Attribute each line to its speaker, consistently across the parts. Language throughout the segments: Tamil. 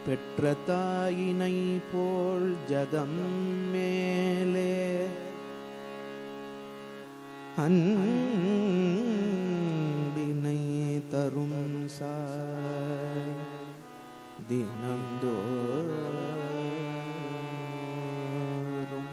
Speaker 1: பெற்ற தாயினை போல் ஜகம் மேலே அன்பினை தரும் சாய் தினந்தோறும்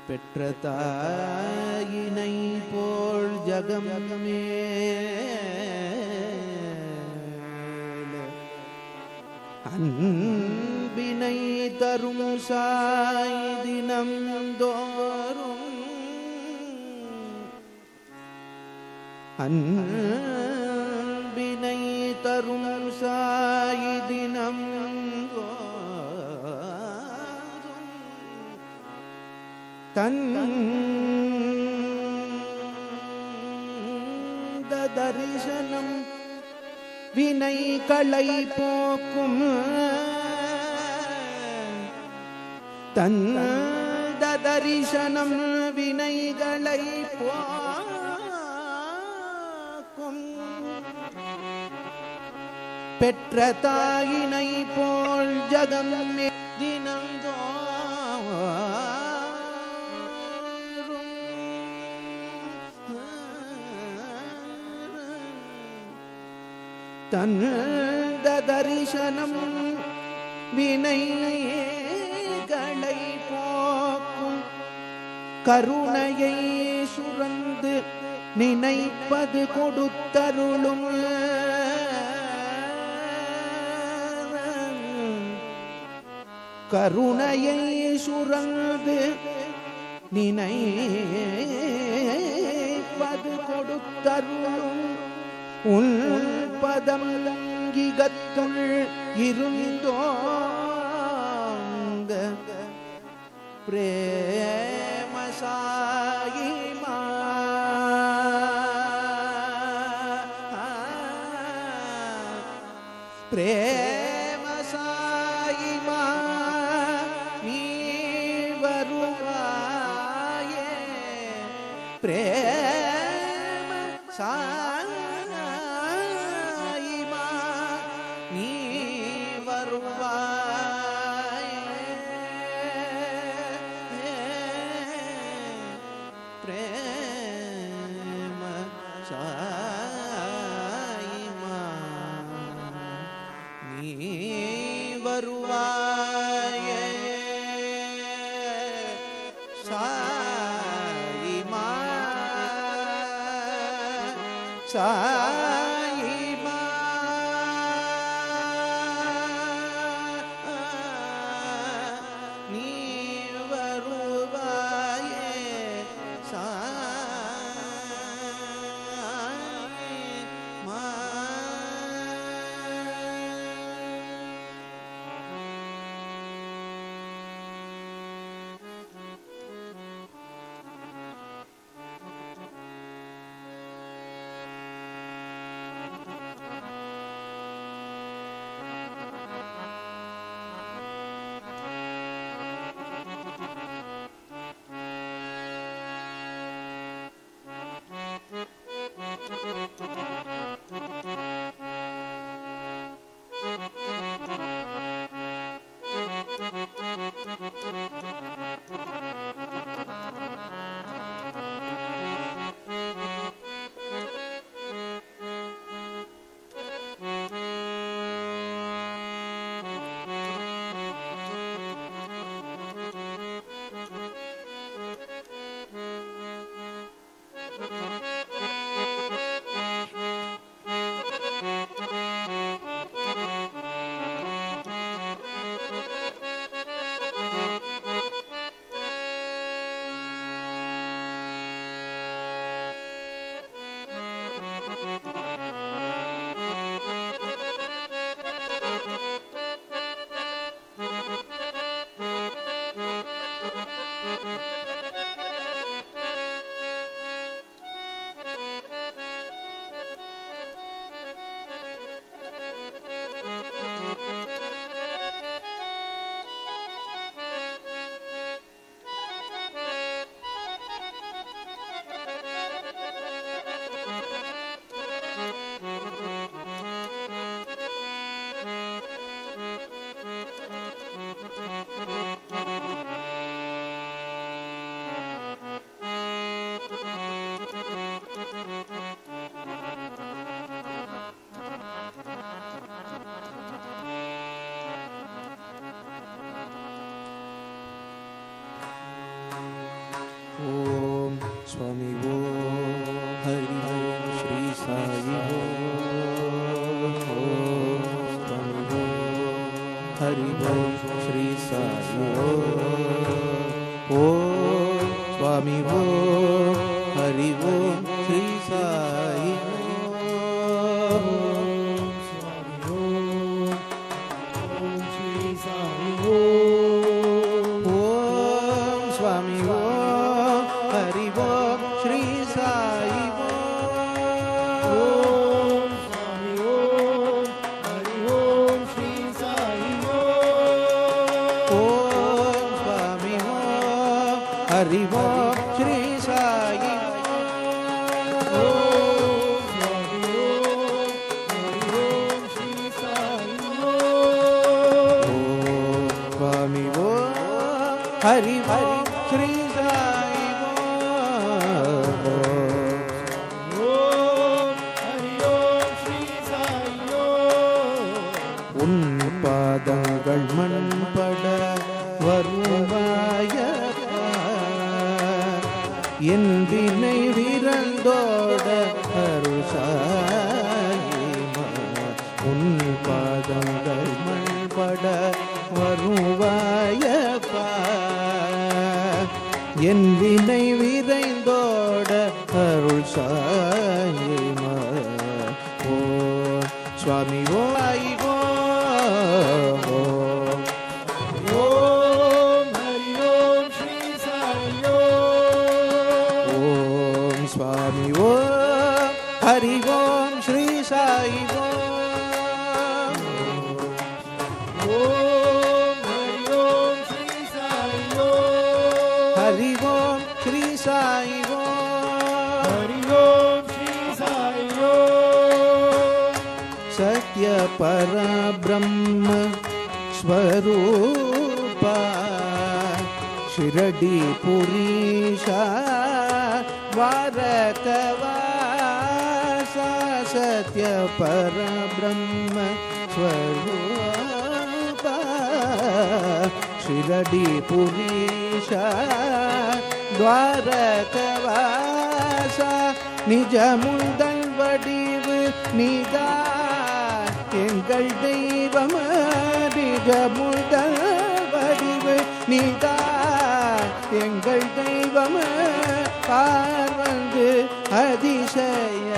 Speaker 1: பெற்ற தாயினை போல் ஜகம் மேலே அன்பினை தரும் சாய் தினந்தோறும் அன்பினை தரும் சாய் தினந்தோறும் தந்த தரிசனம் வினைகளை போக்கும் தந்த தரிசனம் வினைகளை போக்கும் பெற்ற தாயினை போல் ஜகம் தினந்தோறும் தந்த தரிசனம் வினைகளை போக்கும் கருணையை சுரந்து நினைப்பது கொடுத்தருளும் கருணையை சுரந்து நினைப்பது கொடுத்தருளும் உன் பதம் லங்கிகத்துள் இருந்தோங்க பிரேம சாயிமா பிரேம சாயிமா நீ வருவாயே பிரேம சாயிமா நீ வருவாயே பிரேம சாயிமா நீ வருவாயே சாயிமா சாயிமா நீ வருவாயே சாயிமா स्वामी ओम हरि ओम श्री साई ओम स्वामी ओम हरि ओम श्री साई हरि ओम श्री साई स्वामी ओम हरि ओम श्री साई उन पादंगल मन पड़ வருவாய என் வினை விரந்தோட அருசாயிமா உன் பாதங்கள் மண்பட வருவாயப்பா என் வினை விரைந்தோட அருசாயிமா ஓ சுவாமி ஓ ஐகோ स्वामी ओम हरि ओम श्री साई ओम हरि ओम श्री साई सत्य परब्रह्म स्वरूपा शिरडी पुरीशा द्वारकवासा सत्य परब्रह्म स्वरूपा शिरडी पुरीशा द्वारकवासा निज मुंदल वडिवु निदा எங்கள் தெய்வம் நிஜ முந்தல் வடிவு நிதா எங்கள் தெய்வம் பார்வந்து அதிசய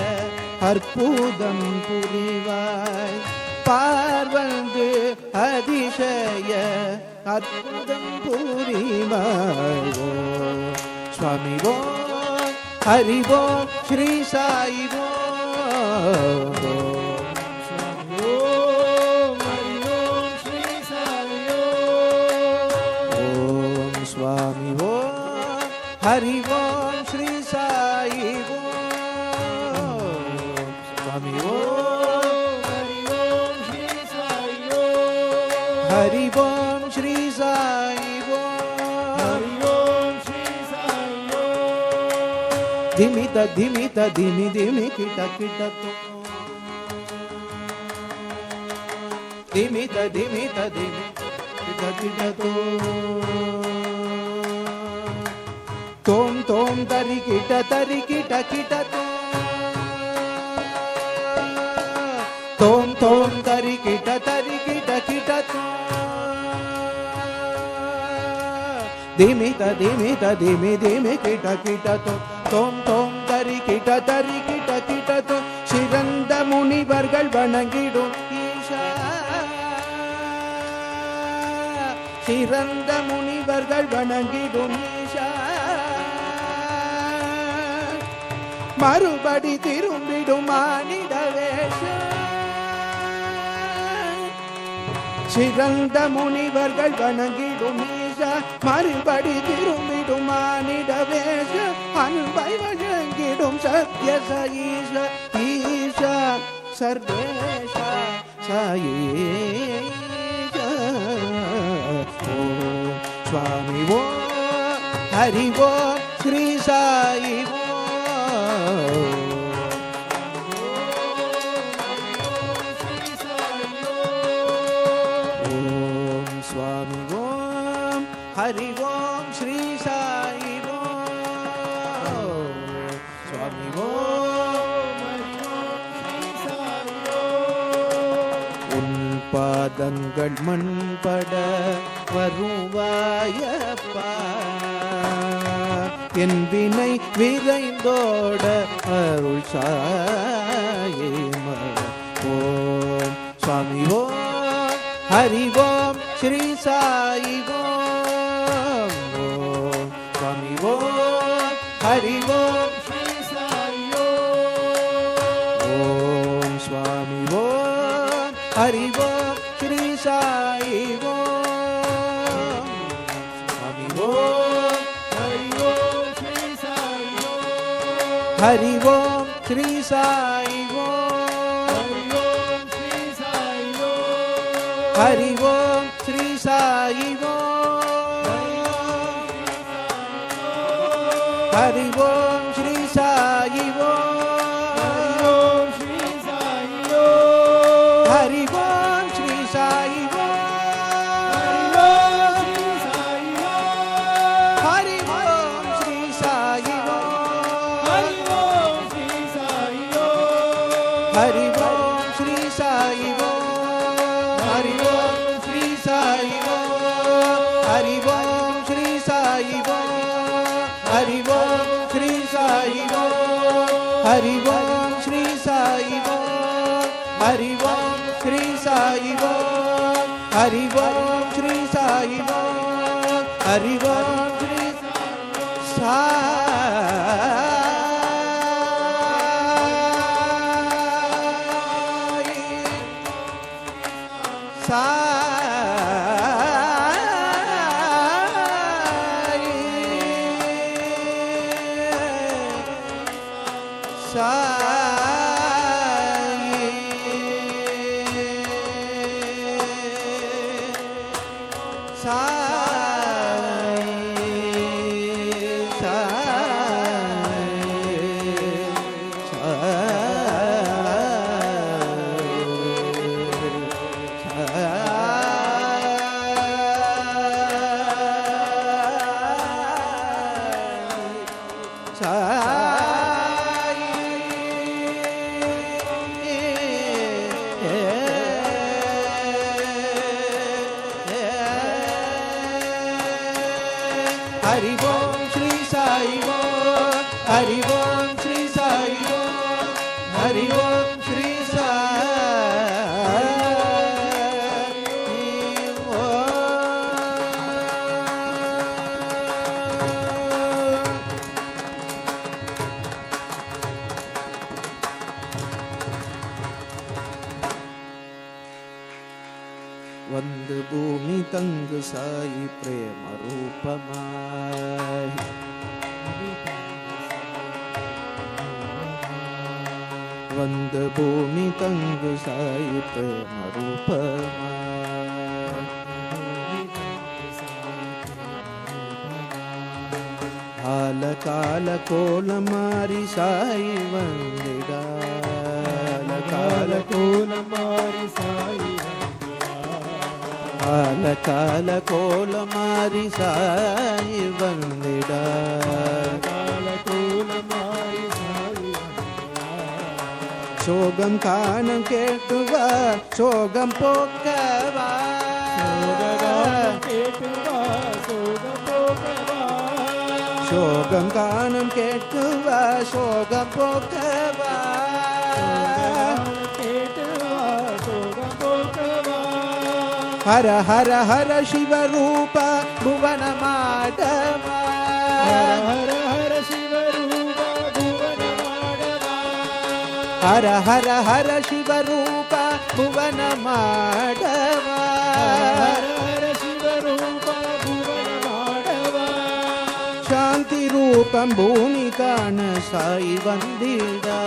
Speaker 1: அற்புதம் புரிவாய் பார்வந்து அதிசய அற்புதம் புரிவாய் சுவாமி ஓ ஹரி ஓ ஸ்ரீ சாயி ஓ स्वामी ओम हरि ओम श्री साई ओम स्वामी ओम हरि ओम श्री साई ओम धिमित धिमित धिमि धिमि किट किट धिमित धिमित धिमि किट किट तोम तोम तरी किट किट तोम तोम तरी किट किट धिमित धिमित धिमि धिमि किट किट तोम तोम तरी किट किट சிறந்த முனிவர்கள் வணங்கிடும் ஈஷா சிறந்த முனிவர்கள் வணங்கிடும் ஈஷா மறுபடி திரும்பிடும் மானிட வேஷம் சிறந்த முனிவர்கள் வணங்கிடும் ஈஷா மறுபடி திரும்பிடும் மானிட வேஷம் அன்பை வழங்கிடும் சத்ய சஈஷ ஈஷா சர்வேஷ சாயீஷ ஓம் சுவாமி ஓம் ஹரி ஓம் ஸ்ரீ சாயி ஓம் स्वामी ओम हरि ओम श्री साई ओम स्वामी ओम उन पादंगल मन पड़ வருவாயப்பா என் வினை விரைந்தோட அருள் சாயேம. ஓம் சுவாமி ஓம் ஹரி ஓம் ஸ்ரீ சாயி ஓம். ஓம் சுவாமி ஓம் ஹரி ஓம் ஸ்ரீ சாயி ஓம். ஓம் சுவாமி ஓம் ஹரி ஓம் ஸ்ரீ சாயி ஓம். சுவாமி ஓம் ஹரி ஓம் ஸ்ரீ சாயி ஓம். ஹரி ஓம் ஸ்ரீ சாயி ஓம். ஹரி ஓம் ஸ்ரீ சாயி ஓம். ஹரி ஓம் ஸ்ரீ சாயி ஓம். ஹரி ஓம் ஸ்ரீ சாயி ஓம். ஹரி ஓம் ஸ்ரீ சாயி ஓம். ஹரி ஓம் ஸ்ரீ சாயி ஓம். ஹரி ஓம் ஸ்ரீ சாயி ஓம். ஹரி ஓம் ஸ்ரீ சாயி ஓம். ஹரி ஓம் ஸ்ரீ சாயி ஓம். ஹரி ஓம் ஸ்ரீ சாயி ஓம். ஹரி ஓம் ஸ்ரீ சாயி ஓம். ஹரி ஓம் ஸ்ரீ சாயி ஓம். ஹரி ஓம் ஸ்ரீ ஹரி ஓம் ஸ்ரீ சாயி ஓம். ஹரி ஓம் ஸ்ரீ சாயி ஓம். ஹரி ஓம் ஸ்ரீ சாயி வந்து பூமி தங்கு சாயி பிரேம ரூபமாய். வந்து பூமி தங்கு சாயி பிரேம ரூபமாய். கால கால கோல மாறி சாயி வந்திடால. கால கோல மாறி சாயி கால கால கோல மாறி சாயி வந்திடா. கால கோல மாறி சாயி சோகம் காணம் கேட்டுவா சோகம் போக்கவா. சோகம் காணம் கேட்டுவா சோகம் போக்கவா. ஹர ஹர ஹர சிவ ரூப புவன மாடவா. ஹர ஹர சிவ ரூப புவன மாடவா. ஹர ஹர ஹர சிவ ரூப புவன மாடவா. ஹர ஹர சிவ ரூப புவன மாடவா. சாந்தி ரூபம் பூமி காண சாயி வந்திடா.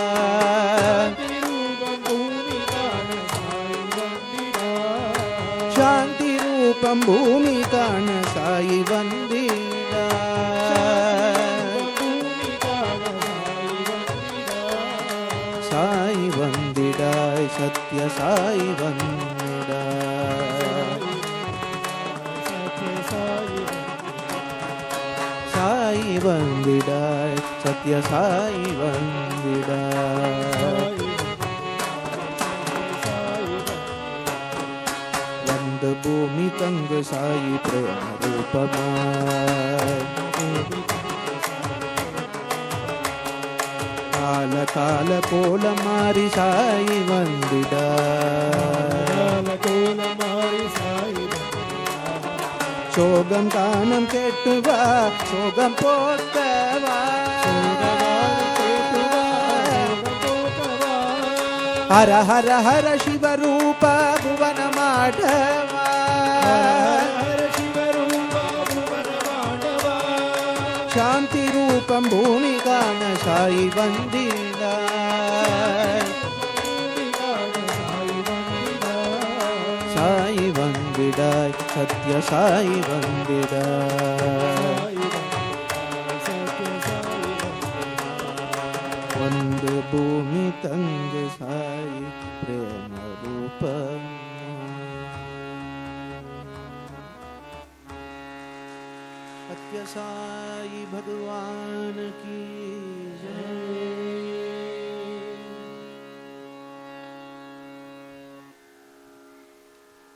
Speaker 1: சாந்தி ரூபம் பூமி காண சாயி வந்திடா. சாயி வந்திடாய் சத்ய சாயி வந்திடாய். சாயி வந்திடாய் சத்ய சாயி வந்திடாய். வந்து பூமி தங்கு சாயி பிரேம ரூபமாய். சால கோல மாறி சாய் வந்திடா சோகம் காணம் கேட்டுவா சோகம் போக்கவா ஹர ஹர ஹர ಶಿವರೂಪ ಭುವನ ಮಾಡವಾ ಶಾಂತಿ ರೂಪಂ ಭೂಮಿ ಕಾಣ ಸಾಯಿ ವಂದಿದ ಸಾಯಿ ವಂದಿದ ಸತ್ಯ ಸಾಯಿ ವಂದಿದ ಒಂದು ಭೂಮಿ ತಂದೆ ಸಾಯಿ ಪ್ರೇಮ ರೂಪ सत्य साई भगवान की जय।